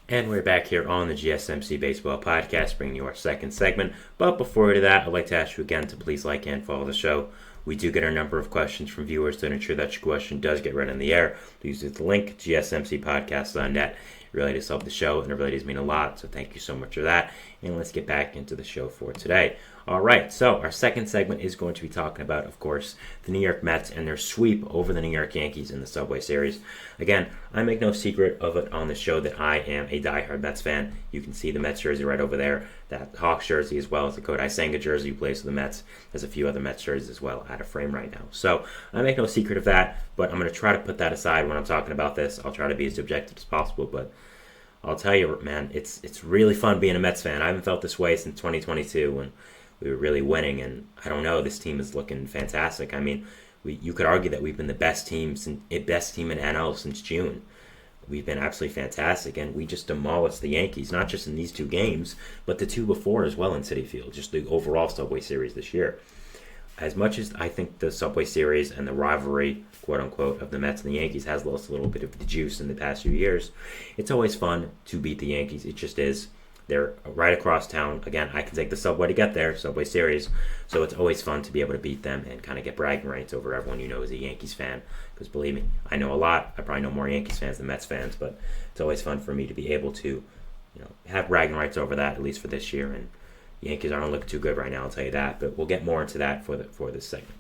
And we're back here on the GSMC Baseball Podcast, bringing you our second segment. But before we do that, I'd like to ask you again to please like and follow the show. We do get a number of questions from viewers to ensure that your question does get read in the air. Please use the link, gsmcpodcast.net. It really does help the show, and it really does mean a lot, so thank you so much for that. And let's get back into the show for today. All right, so our second segment is going to be talking about, of course, the New York Mets and their sweep over the New York Yankees in the Subway Series. Again, I make no secret of it on the show that I am a diehard Mets fan. You can see the Mets jersey right over there, that Hawks jersey as well as the Kodai Senga jersey who plays for the Mets. There's a few other Mets jerseys as well out of frame right now. So I make no secret of that, but I'm going to try to put that aside when I'm talking about this. I'll try to be as objective as possible, but I'll tell you, man, it's really fun being a Mets fan. I haven't felt this way since 2022 when we were really winning, and I don't know, this team is looking fantastic. I mean, you could argue that we've been the best team in NL since June. We've been absolutely fantastic, and we just demolished the Yankees, not just in these two games, but the two before as well in Citi Field, just the overall Subway Series this year. As much as I think the Subway Series and the rivalry, quote-unquote, of the Mets and the Yankees has lost a little bit of the juice in the past few years, it's always fun to beat the Yankees. It just is. They're right across town. Again, I can take the subway to get there, Subway Series. So it's always fun to be able to beat them and kind of get bragging rights over everyone you know is a Yankees fan. Because believe me, I know a lot. I probably know more Yankees fans than Mets fans, but it's always fun for me to be able to, have bragging rights over that, at least for this year. And the Yankees aren't looking too good right now, I'll tell you that. But we'll get more into that for this segment.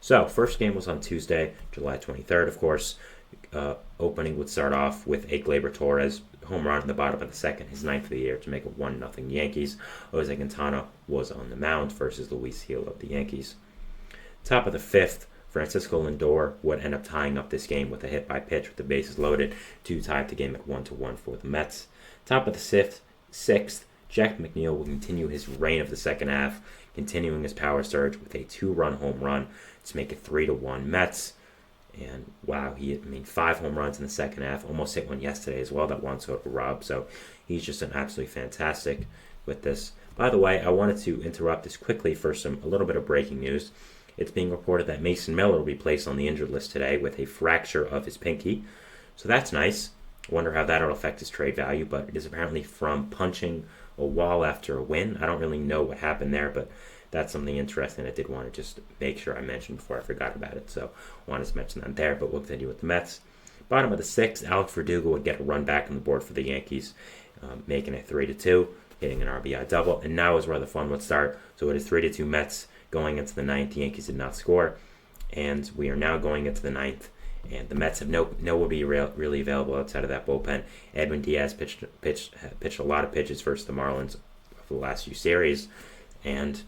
So, first game was on Tuesday, July 23rd, of course. Opening would start off with a Gleyber Torres home run in the bottom of the second, his ninth of the year, to make it 1-0 Yankees. Jose Quintana was on the mound versus Luis Gil of the Yankees. Top of the fifth, Francisco Lindor would end up tying up this game with a hit by pitch with the bases loaded to tie the game at 1-1 for the Mets. Top of the sixth, Jack McNeil will continue his reign of the second half, continuing his power surge with a 2-run home run to make it 3-1 Mets. And wow, 5 home runs in the second half. Almost hit one yesterday as well, that Juan Soto robbed. So he's just an absolutely fantastic with this. By the way, I wanted to interrupt this quickly for a little bit of breaking news. It's being reported that Mason Miller will be placed on the injured list today with a fracture of his pinky. So that's nice. I wonder how that will affect his trade value, but it is apparently from punching a wall after a win. I don't really know what happened there, but that's something interesting I did want to just make sure I mentioned before I forgot about it. So I wanted to mention that there, but we'll continue with the Mets. Bottom of the sixth, Alex Verdugo would get a run back on the board for the Yankees, making it 3-2, hitting an RBI double. And now is where the fun would start. So it is 3-2 Mets going into the ninth. The Yankees did not score. And we are now going into the ninth. And the Mets have nobody really available outside of that bullpen. Edwin Diaz pitched a lot of pitches versus the Marlins for the last few series. And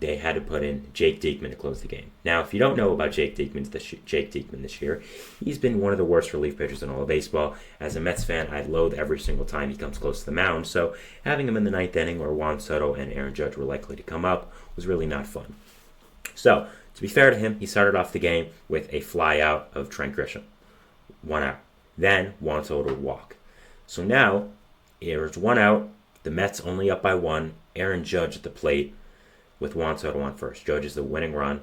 they had to put in Jake Diekman to close the game. Now, if you don't know about Jake Diekman this year, he's been one of the worst relief pitchers in all of baseball. As a Mets fan, I loathe every single time he comes close to the mound, so having him in the ninth inning where Juan Soto and Aaron Judge were likely to come up was really not fun. So, to be fair to him, he started off the game with a fly out of Trent Grisham. 1 out. Then, Juan Soto would walk. So now, there's 1 out, the Mets only up by 1, Aaron Judge at the plate, with Juan Soto on first. Judge is the winning run.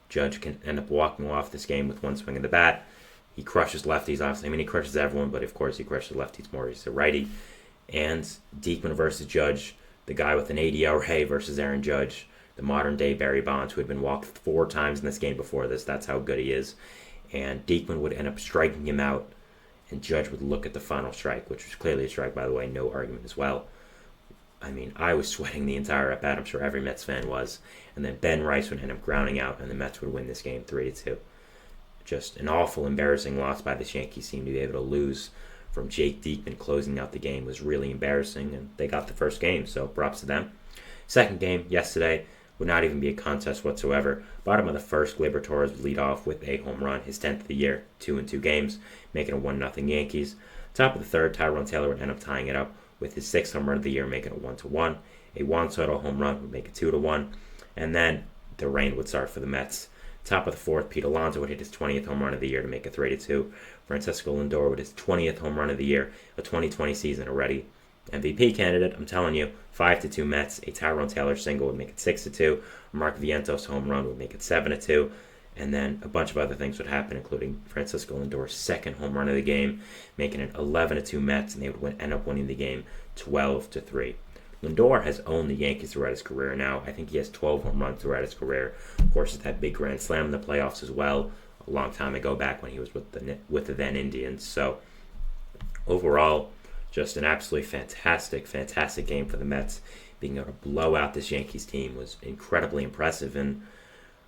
Judge can end up walking off this game with one swing of the bat. He crushes lefties, obviously. He crushes everyone, but of course he crushes lefties more. He's a righty. And Diekman versus Judge, the guy with an 80 ERA versus Aaron Judge, the modern-day Barry Bonds, who had been walked 4 times in this game before this. That's how good he is. And Diekman would end up striking him out, and Judge would look at the final strike, which was clearly a strike, by the way, no argument as well. I was sweating the entire at-bat. I'm sure every Mets fan was. And then Ben Rice would end up grounding out, and the Mets would win this game 3-2. Just an awful, embarrassing loss by this Yankees team to be able to lose from Jake Diekman closing out the game was really embarrassing, and they got the first game, so props to them. Second game, yesterday, would not even be a contest whatsoever. Bottom of the first, Gleyber Torres would lead off with a home run, his 10th of the year, 2 in 2 games, making it 1-0 Yankees. Top of the third, Tyrone Taylor would end up tying it up with his 6th home run of the year, making it 1-1. A Juan Soto home run would make it 2-1. And then the rain would start for the Mets. Top of the fourth, Pete Alonso would hit his 20th home run of the year to make it 3-2. Francisco Lindor with his 20th home run of the year, a 2020 season already. MVP candidate, I'm telling you, 5-2 Mets. A Tyrone Taylor single would make it 6-2. A Mark Vientos home run would make it 7-2. And then a bunch of other things would happen, including Francisco Lindor's second home run of the game, making it 11-2 Mets, and they would end up winning the game 12-3. Lindor has owned the Yankees throughout his career now. I think he has 12 home runs throughout his career. Of course, it's that big grand slam in the playoffs as well, a long time ago back when he was with the then Indians. So overall, just an absolutely fantastic game for the Mets. Being able to blow out this Yankees team was incredibly impressive, and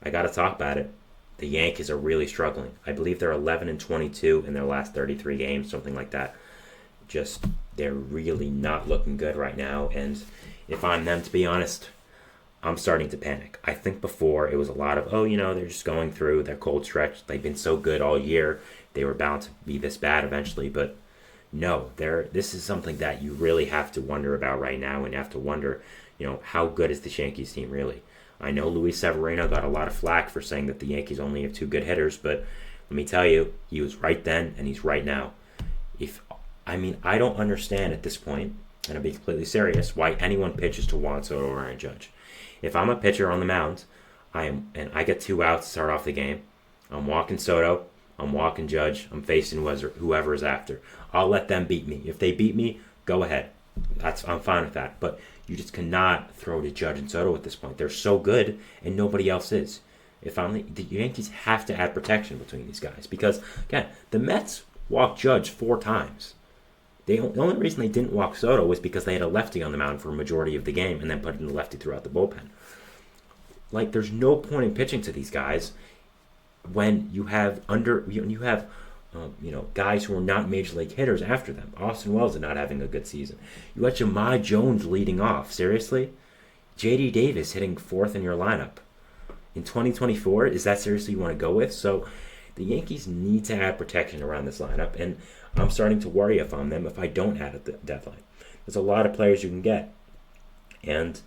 I got to talk about it. The Yankees are really struggling. I believe they're 11-22 in their last 33 games, something like that. Just, they're really not looking good right now, and if I'm them, to be honest, I'm starting to panic. I think before it was a lot of, they're just going through their cold stretch. They've been so good all year. They were bound to be this bad eventually, but no, this is something that you really have to wonder about right now, and you have to wonder, how good is this Yankees team really? I know Luis Severino got a lot of flack for saying that the Yankees only have 2 good hitters, but let me tell you, he was right then and he's right now. I don't understand at this point, and I'll be completely serious, why anyone pitches to Juan Soto or Aaron Judge. If I'm a pitcher on the mound, and I get 2 outs to start off the game, I'm walking Soto, I'm walking Judge, I'm facing whoever is after. I'll let them beat me. If they beat me, go ahead. I'm fine with that. But you just cannot throw to Judge and Soto at this point. They're so good, and nobody else is. The Yankees have to add protection between these guys because, again, the Mets walked Judge 4 times. The only reason they didn't walk Soto was because they had a lefty on the mound for a majority of the game and then put in the lefty throughout the bullpen. There's no point in pitching to these guys when you have guys who are not major league hitters after them. Austin Wells is not having a good season. You got Jahmai Jones leading off. Seriously? J.D. Davis hitting 4th in your lineup. In 2024, is that seriously you want to go with? So the Yankees need to add protection around this lineup, and I'm starting to worry if I'm them if I don't add at the deadline. There's a lot of players you can get, and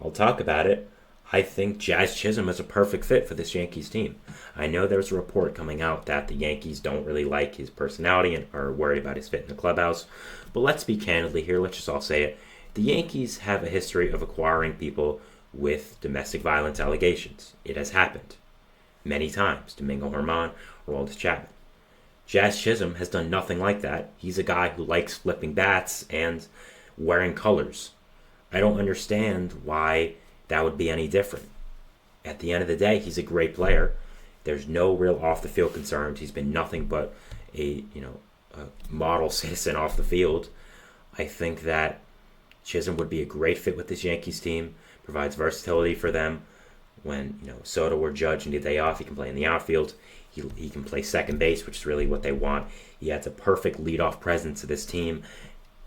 I'll talk about it. I think Jazz Chisholm is a perfect fit for this Yankees team. I know there's a report coming out that the Yankees don't really like his personality and are worried about his fit in the clubhouse. But let's be candidly here. Let's just all say it. The Yankees have a history of acquiring people with domestic violence allegations. It has happened many times. Domingo Germán, Aroldis Chapman. Jazz Chisholm has done nothing like that. He's a guy who likes flipping bats and wearing colors. I don't understand why that would be any different. At the end of the day, he's a great player. There's no real off-the-field concerns. He's been nothing but a model citizen off the field. I think that Chisholm would be a great fit with this Yankees team, provides versatility for them. When Soto or Judge need a day off, he can play in the outfield. He can play second base, which is really what they want. He adds a perfect leadoff presence to this team.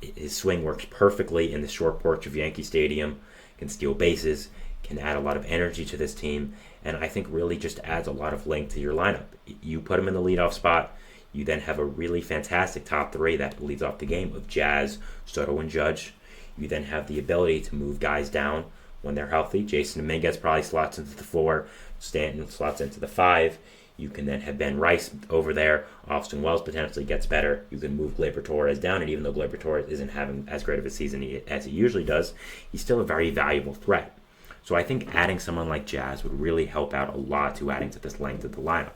His swing works perfectly in the short porch of Yankee Stadium. Can steal bases, can add a lot of energy to this team, and I think really just adds a lot of length to your lineup. You put him in the leadoff spot, you then have a really fantastic top 3 that leads off the game of Jazz, Soto, and Judge. You then have the ability to move guys down when they're healthy. Jason Dominguez probably slots into the 4, Stanton slots into the 5. You can then have Ben Rice over there. Austin Wells potentially gets better. You can move Gleyber Torres down, and even though Gleyber Torres isn't having as great of a season as he usually does, he's still a very valuable threat. So I think adding someone like Jazz would really help out a lot to adding to this length of the lineup.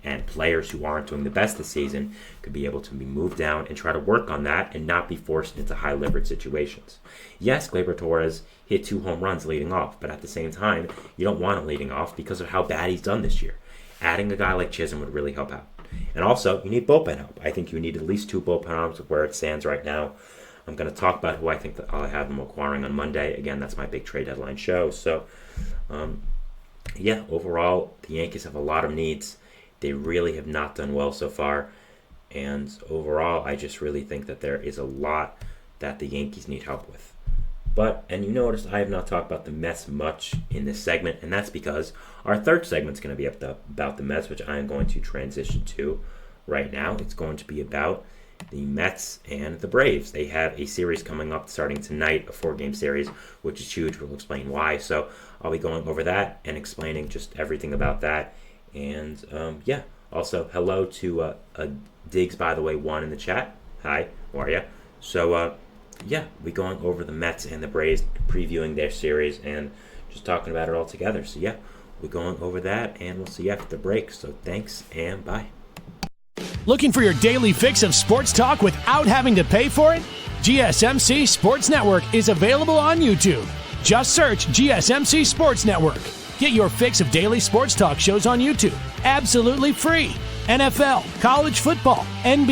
And players who aren't doing the best this season could be able to be moved down and try to work on that and not be forced into high leverage situations. Yes, Gleyber Torres hit 2 home runs leading off, but at the same time, you don't want him leading off because of how bad he's done this year. Adding a guy like Chisholm would really help out. And also, you need bullpen help. I think you need at least 2 bullpen arms where it stands right now. I'm going to talk about who I think that I'll have them acquiring on Monday. Again, that's my big trade deadline show. So, overall, the Yankees have a lot of needs. They really have not done well so far. And overall, I just really think that there is a lot that the Yankees need help with. And you notice I have not talked about the Mets much in this segment, and that's because our third segment is going to be about the Mets, which I am going to transition to right now. It's going to be about the Mets and the Braves. They have a series coming up starting tonight, a 4-game series, which is huge. We'll explain why. So I'll be going over that and explaining just everything about that. And also hello to Diggs, by the way, 1 in the chat. Hi, how are you? So we're going over the Mets and the Braves, previewing their series and just talking about it all together. So we're going over that, and we'll see you after the break. So thanks, and bye. Looking for your daily fix of sports talk without having to pay for it? GSMC Sports Network is available on YouTube. Just search GSMC Sports Network. Get your fix of daily sports talk shows on YouTube, absolutely free. NFL, college football, NBA.